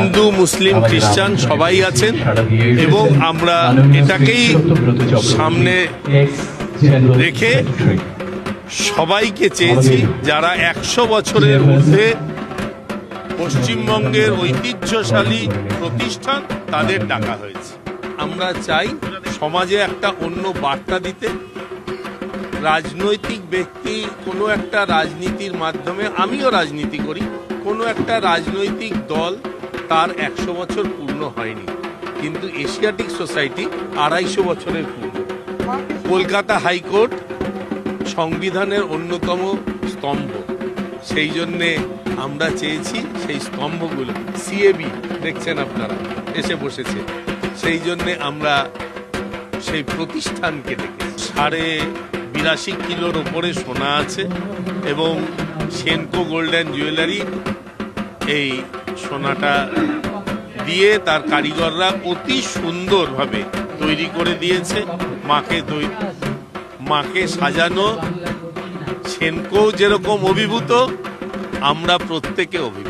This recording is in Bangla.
হিন্দু মুসলিম খ্রিস্টান সবাই আছেন এবং আমরা এটাকেই সামনে রেখে সবাইকে চেয়েছি যারা 100 বছরের ঊর্ধ্বে পশ্চিমবঙ্গের ঐতিহ্যশালী প্রতিষ্ঠান তাদের ডাকা হয়েছে। আমরা চাই সমাজে একটা অন্য বার্তা দিতে। রাজনৈতিক ব্যক্তি কোনো একটা রাজনীতির মাধ্যমে, আমিও রাজনীতি করি, কোনো একটা রাজনৈতিক দল তার 100 বছর পূর্ণ হয়নি, কিন্তু এশিয়াটিক সোসাইটি 250 বছরের পূর্ণ। কলকাতা হাইকোর্ট সংবিধানের অন্যতম স্তম্ভ, সেই জন্যে আমরা চেয়েছি সেই স্তম্ভগুলো, সিএবি দেখছেন আপনারা এসে বসেছে, সেই জন্যে আমরা সেই প্রতিষ্ঠানকে ডেকেছি। 82.5 কিলোর ওপরে সোনা আছে এবং সেনকো গোল্ড অ্যান্ড জুয়েলারি এই সোনাটা দিয়ে তার কারিগররা অতি সুন্দরভাবে তৈরি করে দিয়েছে। মাকে সাজানো, সেনকো যেরকম অভিভূত, আমরা প্রত্যেকে অভিভূত।